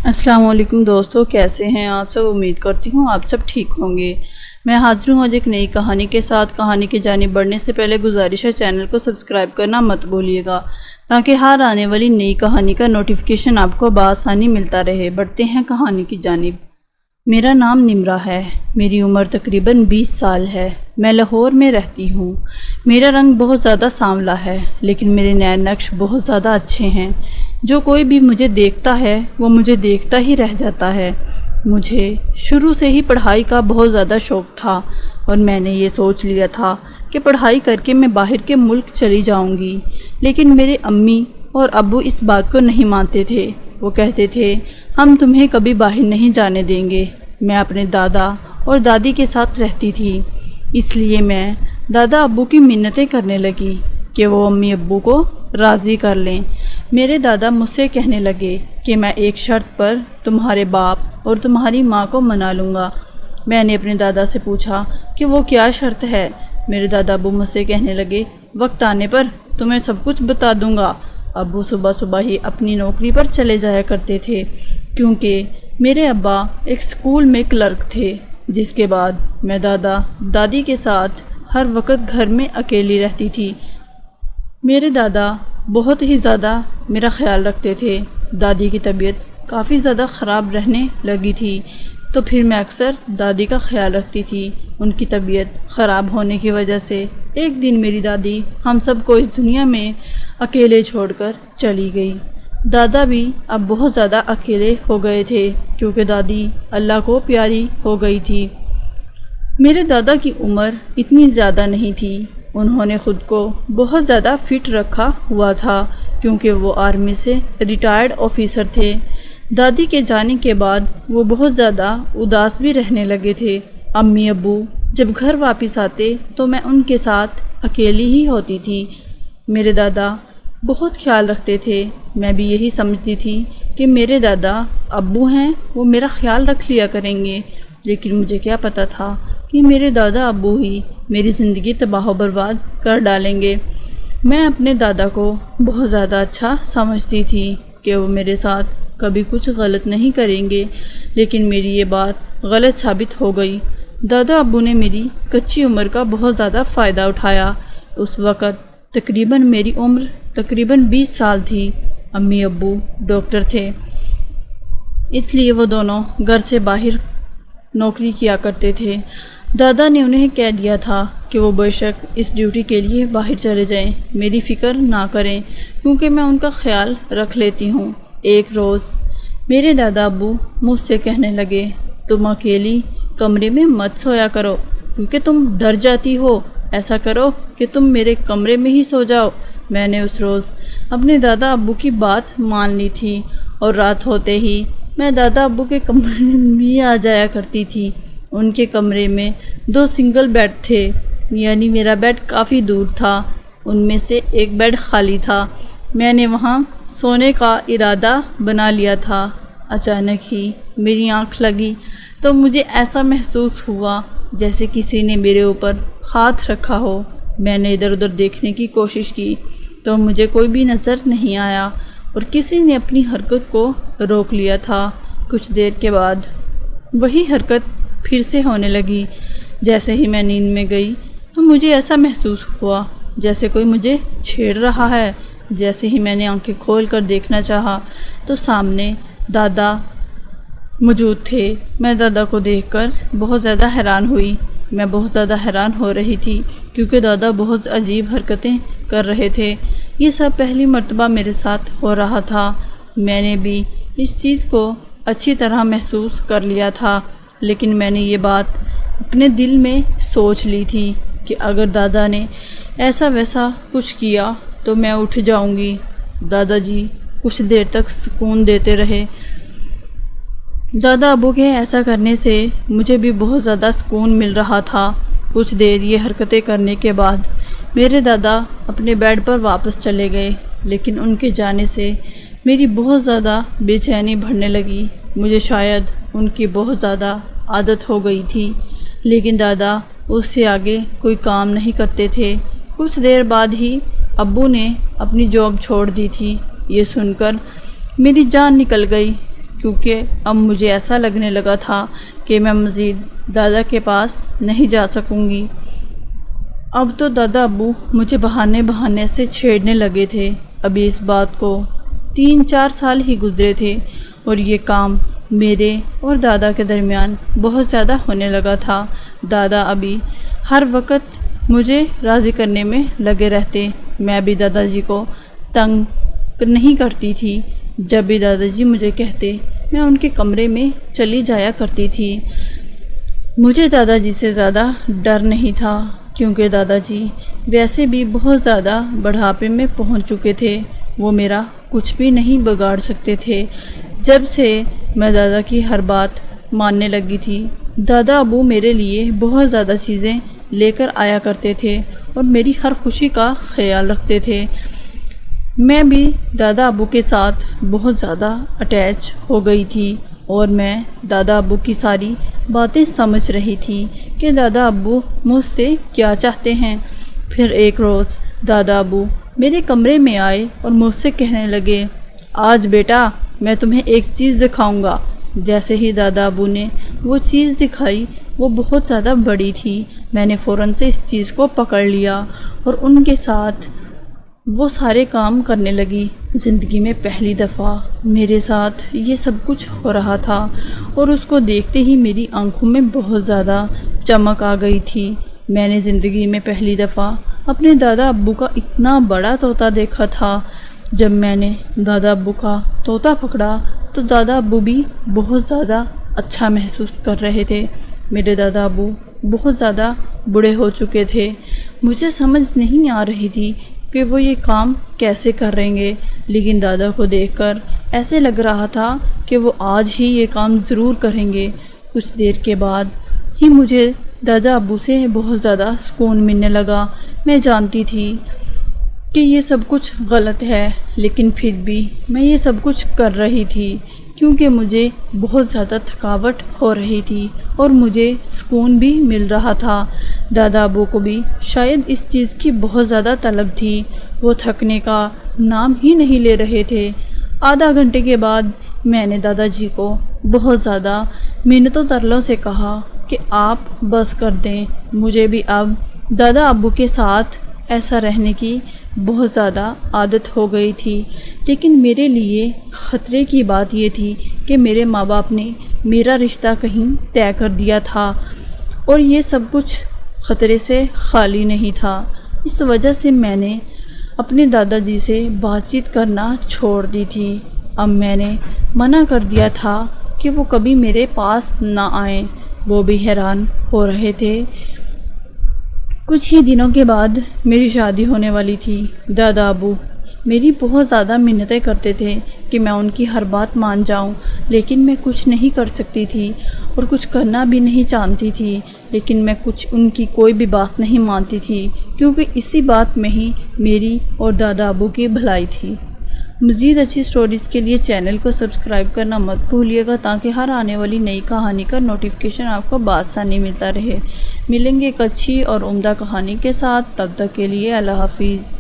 السلام علیکم دوستو، کیسے ہیں آپ سب؟ امید کرتی ہوں آپ سب ٹھیک ہوں گے۔ میں حاضر ہوں آج ایک نئی کہانی کے ساتھ۔ کہانی کی جانب بڑھنے سے پہلے گزارش ہے چینل کو سبسکرائب کرنا مت بھولیے گا تاکہ ہر آنے والی نئی کہانی کا نوٹیفیکیشن آپ کو بآسانی ملتا رہے۔ بڑھتے ہیں کہانی کی جانب۔ میرا نام نمرہ ہے، میری عمر تقریباً 20 سال ہے۔ میں لاہور میں رہتی ہوں۔ میرا رنگ بہت زیادہ سانولا ہے، لیکن میرے نئے نقش بہت زیادہ اچھے ہیں۔ جو کوئی بھی مجھے دیکھتا ہے وہ مجھے دیکھتا ہی رہ جاتا ہے۔ مجھے شروع سے ہی پڑھائی کا بہت زیادہ شوق تھا اور میں نے یہ سوچ لیا تھا کہ پڑھائی کر کے میں باہر کے ملک چلی جاؤں گی، لیکن میرے امی اور ابو اس بات کو نہیں مانتے تھے۔ وہ کہتے تھے ہم تمہیں کبھی باہر نہیں جانے دیں گے۔ میں اپنے دادا اور دادی کے ساتھ رہتی تھی، اس لیے میں دادا ابو کی منتیں کرنے لگی کہ وہ امی ابو کو راضی کر لیں۔ میرے دادا مجھ سے کہنے لگے کہ میں ایک شرط پر تمہارے باپ اور تمہاری ماں کو منا لوں گا۔ میں نے اپنے دادا سے پوچھا کہ وہ کیا شرط ہے؟ میرے دادا ابو مجھ سے کہنے لگے وقت آنے پر تمہیں سب کچھ بتا دوں گا۔ ابو صبح صبح ہی اپنی نوکری پر چلے جایا کرتے تھے، کیونکہ میرے ابا ایک اسکول میں کلرک تھے۔ جس کے بعد میں دادا دادی کے ساتھ ہر وقت گھر میں اکیلی رہتی تھی۔ میرے دادا بہت ہی زیادہ میرا خیال رکھتے تھے۔ دادی کی طبیعت کافی زیادہ خراب رہنے لگی تھی، تو پھر میں اکثر دادی کا خیال رکھتی تھی۔ ان کی طبیعت خراب ہونے کی وجہ سے ایک دن میری دادی ہم سب کو اس دنیا میں اکیلے چھوڑ کر چلی گئی۔ دادا بھی اب بہت زیادہ اکیلے ہو گئے تھے، کیونکہ دادی اللہ کو پیاری ہو گئی تھی۔ میرے دادا کی عمر اتنی زیادہ نہیں تھی۔ انہوں نے خود کو بہت زیادہ فٹ رکھا ہوا تھا، کیونکہ وہ آرمی سے ریٹائرڈ آفیسر تھے۔ دادی کے جانے کے بعد وہ بہت زیادہ اداس بھی رہنے لگے تھے۔ امی ابو جب گھر واپس آتے تو میں ان کے ساتھ اکیلی ہی ہوتی تھی۔ میرے دادا بہت خیال رکھتے تھے۔ میں بھی یہی سمجھتی تھی کہ میرے دادا ابو ہیں، وہ میرا خیال رکھ لیا کریں گے، لیکن مجھے کیا پتہ تھا کہ میرے دادا ابو ہی میری زندگی تباہ و برباد کر ڈالیں گے۔ میں اپنے دادا کو بہت زیادہ اچھا سمجھتی تھی کہ وہ میرے ساتھ کبھی کچھ غلط نہیں کریں گے، لیکن میری یہ بات غلط ثابت ہو گئی۔ دادا ابو نے میری کچی عمر کا بہت زیادہ فائدہ اٹھایا۔ اس وقت تقریباً میری عمر تقریباً 20 سال تھی۔ امی ابو ڈاکٹر تھے، اس لیے وہ دونوں گھر سے باہر نوکری کیا کرتے تھے۔ دادا نے انہیں کہہ دیا تھا کہ وہ بے شک اس ڈیوٹی کے لیے باہر چلے جائیں، میری فکر نہ کریں، کیونکہ میں ان کا خیال رکھ لیتی ہوں۔ ایک روز میرے دادا ابو مجھ سے کہنے لگے تم اکیلی کمرے میں مت سویا کرو، کیونکہ تم ڈر جاتی ہو۔ ایسا کرو کہ تم میرے کمرے میں ہی سو جاؤ۔ میں نے اس روز اپنے دادا ابو کی بات مان لی تھی، اور رات ہوتے ہی میں دادا ابو کے کمرے میں آ جایا کرتی تھی۔ ان کے کمرے میں 2 سنگل بیڈ تھے، یعنی میرا بیڈ کافی دور تھا۔ ان میں سے ایک بیڈ خالی تھا۔ میں نے وہاں سونے کا ارادہ بنا لیا تھا۔ اچانک ہی میری آنکھ لگی تو مجھے ایسا محسوس ہوا جیسے کسی نے میرے اوپر ہاتھ رکھا ہو۔ میں نے ادھر ادھر دیکھنے کی کوشش کی تو مجھے کوئی بھی نظر نہیں آیا، اور کسی نے اپنی حرکت کو روک لیا تھا۔ کچھ دیر کے بعد وہی حرکت پھر سے ہونے لگی۔ جیسے ہی میں نیند میں گئی تو مجھے ایسا محسوس ہوا جیسے کوئی مجھے چھیڑ رہا ہے۔ جیسے ہی میں نے آنکھیں کھول کر دیکھنا چاہا تو سامنے دادا موجود تھے۔ میں دادا کو دیکھ کر بہت زیادہ حیران ہوئی۔ میں بہت زیادہ حیران ہو رہی تھی، کیونکہ دادا بہت عجیب حرکتیں کر رہے تھے۔ یہ سب پہلی مرتبہ میرے ساتھ ہو رہا تھا۔ میں نے بھی اس چیز کو اچھی طرح محسوس کر لیا تھا، لیکن میں نے یہ بات اپنے دل میں سوچ لی تھی کہ اگر دادا نے ایسا ویسا کچھ کیا تو میں اٹھ جاؤں گی۔ دادا جی کچھ دیر تک سکون دیتے رہے۔ دادا ابو کے ایسا کرنے سے مجھے بھی بہت زیادہ سکون مل رہا تھا۔ کچھ دیر یہ حرکتیں کرنے کے بعد میرے دادا اپنے بیڈ پر واپس چلے گئے، لیکن ان کے جانے سے میری بہت زیادہ بے چینی بڑھنے لگی۔ مجھے شاید ان کی بہت زیادہ عادت ہو گئی تھی، لیکن دادا اس سے آگے کوئی کام نہیں کرتے تھے۔ کچھ دیر بعد ہی ابو نے اپنی جاب چھوڑ دی تھی۔ یہ سن کر میری جان نکل گئی۔ کیونکہ اب مجھے ایسا لگنے لگا تھا کہ میں مزید دادا کے پاس نہیں جا سکوں گی۔ اب تو دادا ابو مجھے بہانے سے چھیڑنے لگے تھے۔ ابھی اس بات کو 3-4 سال ہی گزرے تھے اور یہ کام میرے اور دادا کے درمیان بہت زیادہ ہونے لگا تھا۔ دادا ابھی ہر وقت مجھے راضی کرنے میں لگے رہتے۔ میں بھی دادا جی کو تنگ نہیں کرتی تھی۔ جب بھی دادا جی مجھے کہتے میں ان کے کمرے میں چلی جایا کرتی تھی۔ مجھے دادا جی سے زیادہ ڈر نہیں تھا، کیونکہ دادا جی ویسے بھی بہت زیادہ بڑھاپے میں پہنچ چکے تھے۔ وہ میرا کچھ بھی نہیں بگاڑ سکتے تھے۔ جب سے میں دادا کی ہر بات ماننے لگی تھی، دادا ابو میرے لیے بہت زیادہ چیزیں لے کر آیا کرتے تھے اور میری ہر خوشی کا خیال رکھتے تھے۔ میں بھی دادا ابو کے ساتھ بہت زیادہ اٹیچ ہو گئی تھی اور میں دادا ابو کی ساری باتیں سمجھ رہی تھی کہ دادا ابو مجھ سے کیا چاہتے ہیں۔ پھر ایک روز دادا ابو میرے کمرے میں آئے اور مجھ سے کہنے لگے، آج بیٹا میں تمہیں ایک چیز دکھاؤں گا۔ جیسے ہی دادا ابو نے وہ چیز دکھائی، وہ بہت زیادہ بڑی تھی۔ میں نے فوراً سے اس چیز کو پکڑ لیا اور ان کے ساتھ وہ سارے کام کرنے لگی۔ زندگی میں پہلی دفعہ میرے ساتھ یہ سب کچھ ہو رہا تھا اور اس کو دیکھتے ہی میری آنکھوں میں بہت زیادہ چمک آ گئی تھی۔ میں نے زندگی میں پہلی دفعہ اپنے دادا ابو کا اتنا بڑا طوطا دیکھا تھا۔ جب میں نے دادا ابو کا طوطا پکڑا تو دادا ابو بھی بہت زیادہ اچھا محسوس کر رہے تھے۔ میرے دادا ابو بہت زیادہ بوڑھے ہو چکے تھے۔ مجھے سمجھ نہیں آ رہی تھی کہ وہ یہ کام کیسے کر رہیں گے، لیکن دادا کو دیکھ کر ایسے لگ رہا تھا کہ وہ آج ہی یہ کام ضرور کریں گے۔ کچھ دیر کے بعد ہی مجھے دادا ابو سے بہت زیادہ سکون ملنے لگا۔ میں جانتی تھی کہ یہ سب کچھ غلط ہے، لیکن پھر بھی میں یہ سب کچھ کر رہی تھی کیونکہ مجھے بہت زیادہ تھکاوٹ ہو رہی تھی اور مجھے سکون بھی مل رہا تھا۔ دادا ابو کو بھی شاید اس چیز کی بہت زیادہ طلب تھی۔ وہ تھکنے کا نام ہی نہیں لے رہے تھے۔ آدھا گھنٹے کے بعد میں نے دادا جی کو بہت زیادہ منتوں ترلوں سے کہا کہ آپ بس کر دیں۔ مجھے بھی اب دادا ابو کے ساتھ ایسا رہنے کی بہت زیادہ عادت ہو گئی تھی، لیکن میرے لیے خطرے کی بات یہ تھی کہ میرے ماں باپ نے میرا رشتہ کہیں طے کر دیا تھا اور یہ سب کچھ خطرے سے خالی نہیں تھا۔ اس وجہ سے میں نے اپنے دادا جی سے بات چیت کرنا چھوڑ دی تھی۔ اب میں نے منع کر دیا تھا کہ وہ کبھی میرے پاس نہ آئیں۔ وہ بھی حیران ہو رہے تھے۔ کچھ ہی دنوں کے بعد میری شادی ہونے والی تھی۔ دادا ابو میری بہت زیادہ منتیں کرتے تھے کہ میں ان کی ہر بات مان جاؤں، لیکن میں کچھ نہیں کر سکتی تھی اور کچھ کرنا بھی نہیں جانتی تھی۔ لیکن میں ان کی کوئی بھی بات نہیں مانتی تھی، کیونکہ اسی بات میں ہی میری اور دادا ابو کی بھلائی تھی۔ مزید اچھی سٹوریز کے لیے چینل کو سبسکرائب کرنا مت بھولیے گا، تاکہ ہر آنے والی نئی کہانی کا نوٹیفیکیشن آپ کو بآسانی ملتا رہے۔ ملیں گے ایک اچھی اور عمدہ کہانی کے ساتھ، تب تک کے لیے اللہ حافظ۔